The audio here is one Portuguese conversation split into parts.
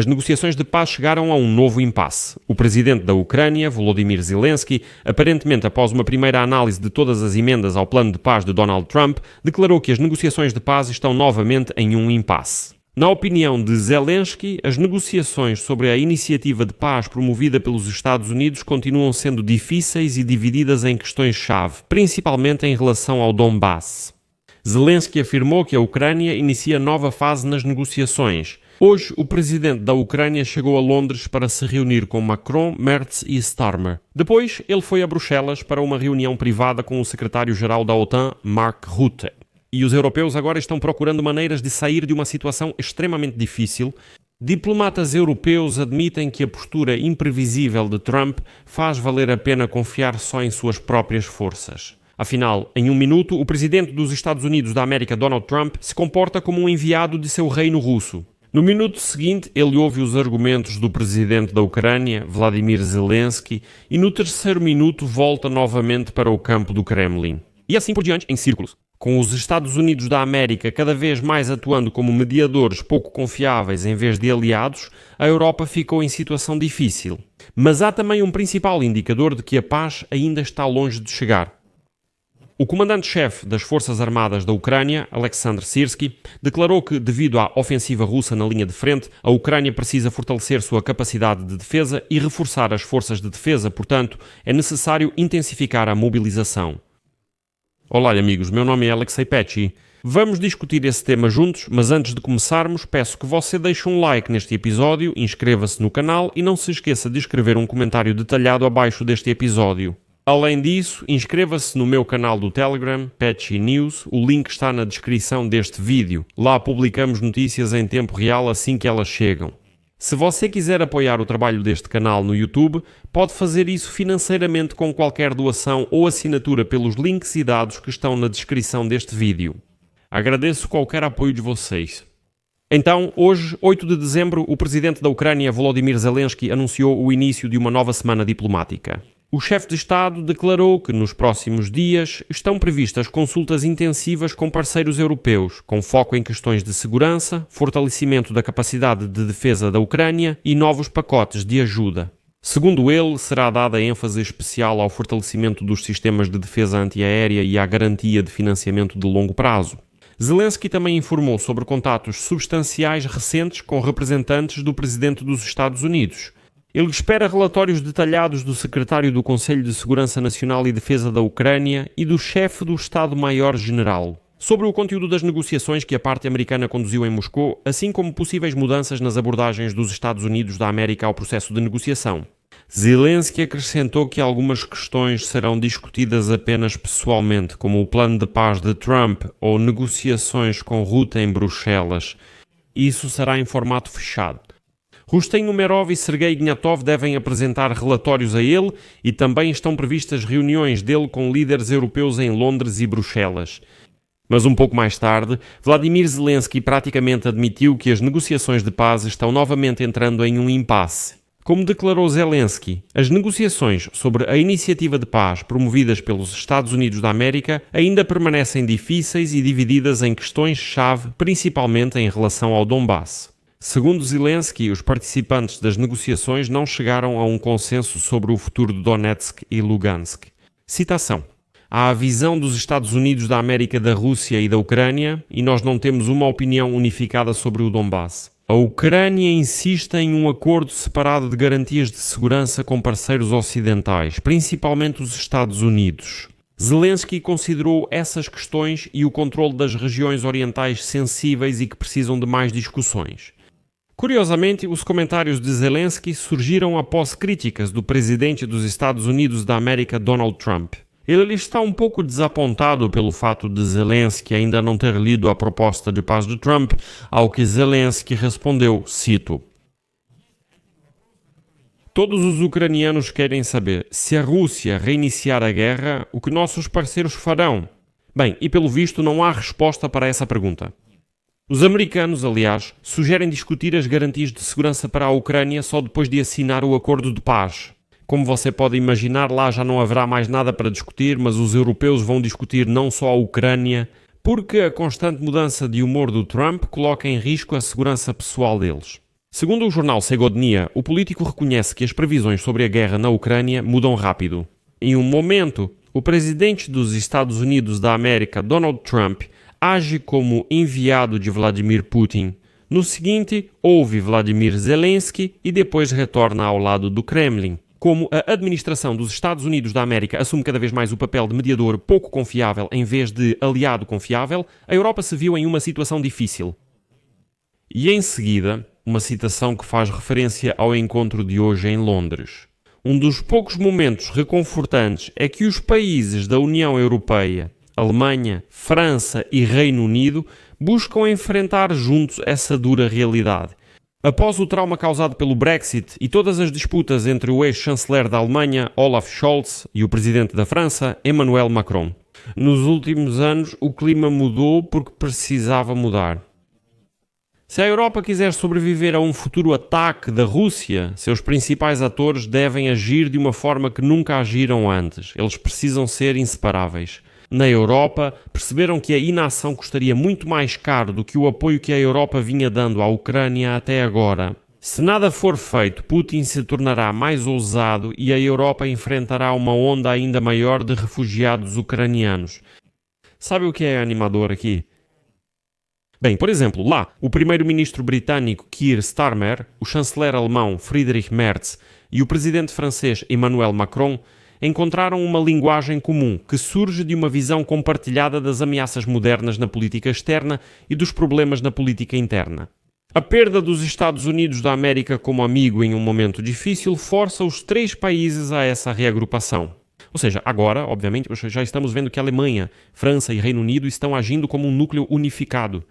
As negociações de paz chegaram a um novo impasse. O presidente da Ucrânia, Volodymyr Zelensky, aparentemente após uma primeira análise de todas as emendas ao plano de paz de Donald Trump, declarou que as negociações de paz estão novamente em um impasse. Na opinião de Zelensky, as negociações sobre a iniciativa de paz promovida pelos Estados Unidos continuam sendo difíceis e divididas em questões-chave, principalmente em relação ao Donbass. Zelensky afirmou que a Ucrânia inicia nova fase nas negociações. Hoje, o presidente da Ucrânia chegou a Londres para se reunir com Macron, Merz e Starmer. Depois, ele foi a Bruxelas para uma reunião privada com o secretário-geral da OTAN, Mark Rutte. E os europeus agora estão procurando maneiras de sair de uma situação extremamente difícil. Diplomatas europeus admitem que a postura imprevisível de Trump faz valer a pena confiar só em suas próprias forças. Afinal, em um minuto, o presidente dos Estados Unidos da América, Donald Trump, se comporta como um enviado de seu reino russo. No minuto seguinte, ele ouve os argumentos do presidente da Ucrânia, Volodymyr Zelensky, e no terceiro minuto volta novamente para o campo do Kremlin. E assim por diante, em círculos. Com os Estados Unidos da América cada vez mais atuando como mediadores pouco confiáveis em vez de aliados, a Europa ficou em situação difícil. Mas há também um principal indicador de que a paz ainda está longe de chegar. O comandante-chefe das Forças Armadas da Ucrânia, Alexander Syrskyi, declarou que, devido à ofensiva russa na linha de frente, a Ucrânia precisa fortalecer sua capacidade de defesa e reforçar as forças de defesa, portanto, é necessário intensificar a mobilização. Olá amigos, meu nome é Alexei Petchy. Vamos discutir esse tema juntos, mas antes de começarmos, peço que você deixe um like neste episódio, inscreva-se no canal e não se esqueça de escrever um comentário detalhado abaixo deste episódio. Além disso, inscreva-se no meu canal do Telegram, Petchy News, o link está na descrição deste vídeo. Lá publicamos notícias em tempo real assim que elas chegam. Se você quiser apoiar o trabalho deste canal no YouTube, pode fazer isso financeiramente com qualquer doação ou assinatura pelos links e dados que estão na descrição deste vídeo. Agradeço qualquer apoio de vocês. Então, hoje, 8 de dezembro, o presidente da Ucrânia, Volodymyr Zelensky, anunciou o início de uma nova semana diplomática. O chefe de Estado declarou que nos próximos dias estão previstas consultas intensivas com parceiros europeus, com foco em questões de segurança, fortalecimento da capacidade de defesa da Ucrânia e novos pacotes de ajuda. Segundo ele, será dada ênfase especial ao fortalecimento dos sistemas de defesa antiaérea e à garantia de financiamento de longo prazo. Zelensky também informou sobre contatos substanciais recentes com representantes do presidente dos Estados Unidos. Ele espera relatórios detalhados do secretário do Conselho de Segurança Nacional e Defesa da Ucrânia e do chefe do Estado-Maior-General sobre o conteúdo das negociações que a parte americana conduziu em Moscou, assim como possíveis mudanças nas abordagens dos Estados Unidos da América ao processo de negociação. Zelensky acrescentou que algumas questões serão discutidas apenas pessoalmente, como o plano de paz de Trump ou negociações com Rutte em Bruxelas. Isso será em formato fechado. Rustem Umerov e Sergei Ignatov devem apresentar relatórios a ele e também estão previstas reuniões dele com líderes europeus em Londres e Bruxelas. Mas um pouco mais tarde, Volodymyr Zelensky praticamente admitiu que as negociações de paz estão novamente entrando em um impasse. Como declarou Zelensky, as negociações sobre a iniciativa de paz promovidas pelos Estados Unidos da América ainda permanecem difíceis e divididas em questões-chave, principalmente em relação ao Donbass. Segundo Zelensky, os participantes das negociações não chegaram a um consenso sobre o futuro de Donetsk e Lugansk. Citação: há a visão dos Estados Unidos da América da Rússia e da Ucrânia e nós não temos uma opinião unificada sobre o Donbass. A Ucrânia insiste em um acordo separado de garantias de segurança com parceiros ocidentais, principalmente os Estados Unidos. Zelensky considerou essas questões e o controle das regiões orientais sensíveis e que precisam de mais discussões. Curiosamente, os comentários de Zelensky surgiram após críticas do presidente dos Estados Unidos da América, Donald Trump. Ele está um pouco desapontado pelo fato de Zelensky ainda não ter lido a proposta de paz de Trump, ao que Zelensky respondeu, cito: todos os ucranianos querem saber, se a Rússia reiniciar a guerra, o que nossos parceiros farão? Bem, e pelo visto não há resposta para essa pergunta. Os americanos, aliás, sugerem discutir as garantias de segurança para a Ucrânia só depois de assinar o acordo de paz. Como você pode imaginar, lá já não haverá mais nada para discutir, mas os europeus vão discutir não só a Ucrânia, porque a constante mudança de humor do Trump coloca em risco a segurança pessoal deles. Segundo o jornal Segodnia, o político reconhece que as previsões sobre a guerra na Ucrânia mudam rápido. Em um momento, o presidente dos Estados Unidos da América, Donald Trump, age como enviado de Vladimir Putin. No seguinte, ouve Vladimir Zelensky e depois retorna ao lado do Kremlin. Como a administração dos Estados Unidos da América assume cada vez mais o papel de mediador pouco confiável em vez de aliado confiável, a Europa se viu em uma situação difícil. E em seguida, uma citação que faz referência ao encontro de hoje em Londres. Um dos poucos momentos reconfortantes é que os países da União Europeia, Alemanha, França e Reino Unido, buscam enfrentar juntos essa dura realidade. Após o trauma causado pelo Brexit e todas as disputas entre o ex-chanceler da Alemanha, Olaf Scholz, e o presidente da França, Emmanuel Macron. Nos últimos anos, o clima mudou porque precisava mudar. Se a Europa quiser sobreviver a um futuro ataque da Rússia, seus principais atores devem agir de uma forma que nunca agiram antes. Eles precisam ser inseparáveis. Na Europa, perceberam que a inação custaria muito mais caro do que o apoio que a Europa vinha dando à Ucrânia até agora. Se nada for feito, Putin se tornará mais ousado e a Europa enfrentará uma onda ainda maior de refugiados ucranianos. Sabe o que é animador aqui? Bem, por exemplo, lá, o primeiro-ministro britânico Keir Starmer, o chanceler alemão Friedrich Merz e o presidente francês Emmanuel Macron encontraram uma linguagem comum que surge de uma visão compartilhada das ameaças modernas na política externa e dos problemas na política interna. A perda dos Estados Unidos da América como amigo em um momento difícil força os três países a essa reagrupação. Ou seja, agora, obviamente, já estamos vendo que a Alemanha, França e Reino Unido estão agindo como um núcleo unificado.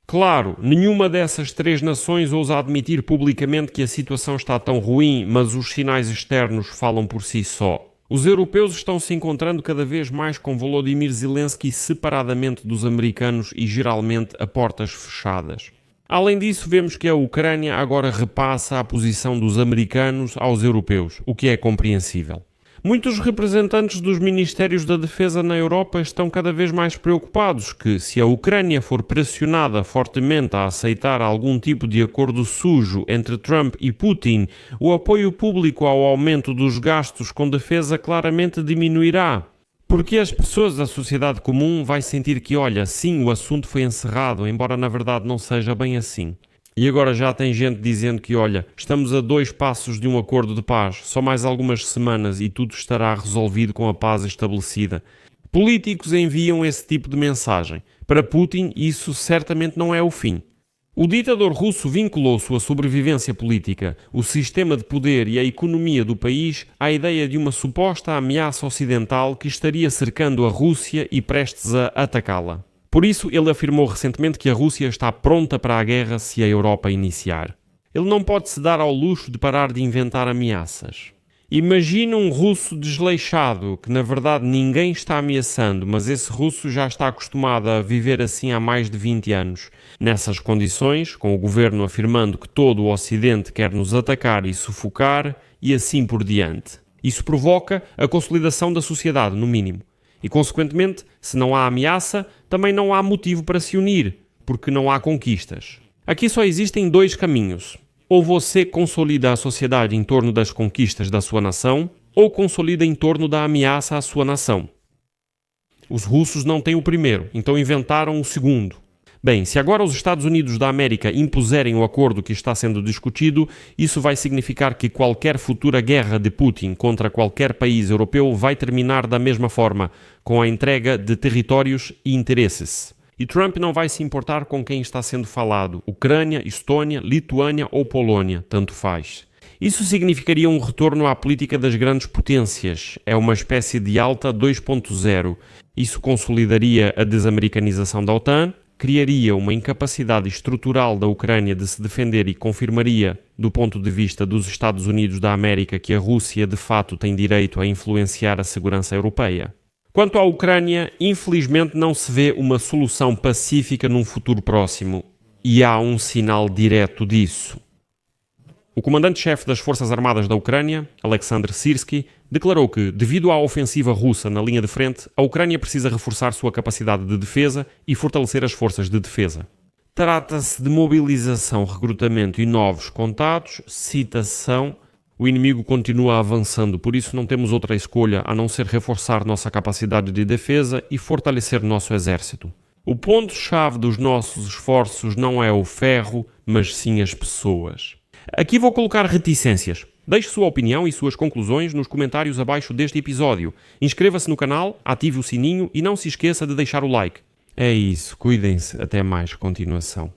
Claro, nenhuma dessas três nações ousa admitir publicamente que a situação está tão ruim, mas os sinais externos falam por si só. Os europeus estão se encontrando cada vez mais com Volodymyr Zelensky separadamente dos americanos e geralmente a portas fechadas. Além disso, vemos que a Ucrânia agora repassa a posição dos americanos aos europeus, o que é compreensível. Muitos representantes dos Ministérios da Defesa na Europa estão cada vez mais preocupados que, se a Ucrânia for pressionada fortemente a aceitar algum tipo de acordo sujo entre Trump e Putin, o apoio público ao aumento dos gastos com defesa claramente diminuirá. Porque as pessoas da sociedade comum vão sentir que, olha, sim, o assunto foi encerrado, embora na verdade não seja bem assim. E agora já tem gente dizendo que, olha, estamos a 2 passos de um acordo de paz, só mais algumas semanas e tudo estará resolvido com a paz estabelecida. Políticos enviam esse tipo de mensagem. Para Putin, isso certamente não é o fim. O ditador russo vinculou sua sobrevivência política, o sistema de poder e a economia do país à ideia de uma suposta ameaça ocidental que estaria cercando a Rússia e prestes a atacá-la. Por isso, ele afirmou recentemente que a Rússia está pronta para a guerra se a Europa iniciar. Ele não pode se dar ao luxo de parar de inventar ameaças. Imagina um russo desleixado, que na verdade ninguém está ameaçando, mas esse russo já está acostumado a viver assim há mais de 20 anos. Nessas condições, com o governo afirmando que todo o Ocidente quer nos atacar e sufocar, e assim por diante. Isso provoca a consolidação da sociedade, no mínimo. E, consequentemente, se não há ameaça, também não há motivo para se unir, porque não há conquistas. Aqui só existem 2 caminhos. Ou você consolida a sociedade em torno das conquistas da sua nação, ou consolida em torno da ameaça à sua nação. Os russos não têm o primeiro, então inventaram o segundo. Bem, se agora os Estados Unidos da América impuserem o acordo que está sendo discutido, isso vai significar que qualquer futura guerra de Putin contra qualquer país europeu vai terminar da mesma forma, com a entrega de territórios e interesses. E Trump não vai se importar com quem está sendo falado, Ucrânia, Estônia, Lituânia ou Polónia, tanto faz. Isso significaria um retorno à política das grandes potências. É uma espécie de alta 2.0. Isso consolidaria a desamericanização da OTAN, criaria uma incapacidade estrutural da Ucrânia de se defender e confirmaria, do ponto de vista dos Estados Unidos da América, que a Rússia de fato tem direito a influenciar a segurança europeia. Quanto à Ucrânia, infelizmente não se vê uma solução pacífica num futuro próximo, e há um sinal direto disso. O comandante-chefe das Forças Armadas da Ucrânia, Alexander Syrskyi, declarou que, devido à ofensiva russa na linha de frente, a Ucrânia precisa reforçar sua capacidade de defesa e fortalecer as forças de defesa. Trata-se de mobilização, recrutamento e novos contatos, citação. O inimigo continua avançando, por isso não temos outra escolha a não ser reforçar nossa capacidade de defesa e fortalecer nosso exército. O ponto-chave dos nossos esforços não é o ferro, mas sim as pessoas. Aqui vou colocar reticências. Deixe sua opinião e suas conclusões nos comentários abaixo deste episódio. Inscreva-se no canal, ative o sininho e não se esqueça de deixar o like. É isso, cuidem-se, até mais continuação.